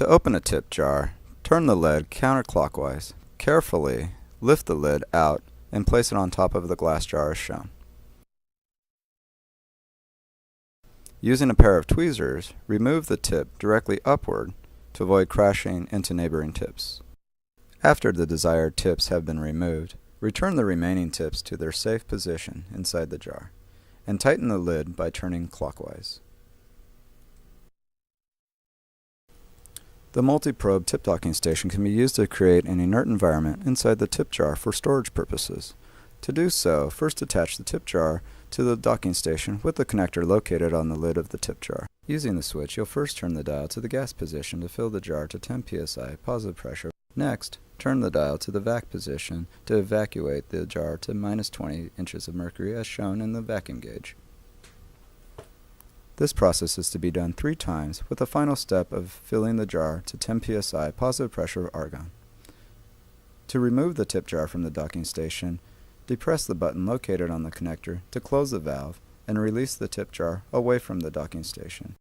To open a tip jar, turn the lid counterclockwise. Carefully lift the lid out and place it on top of the glass jar as shown. Using a pair of tweezers, remove the tip directly upward to avoid crashing into neighboring tips. After the desired tips have been removed, return the remaining tips to their safe position inside the jar, and tighten the lid by turning clockwise. The MultiProbe tip docking station can be used to create an inert environment inside the tip jar for storage purposes. To do so, first attach the tip jar to the docking station with the connector located on the lid of the tip jar. Using the switch, you'll first turn the dial to the gas position to fill the jar to 10 psi positive pressure. Next, turn the dial to the vac position to evacuate the jar to minus 20 inches of mercury as shown in the vacuum gauge. This process is to be done 3 times with the final step of filling the jar to 10 psi positive pressure of argon. To remove the tip jar from the docking station, depress the button located on the connector to close the valve and release the tip jar away from the docking station.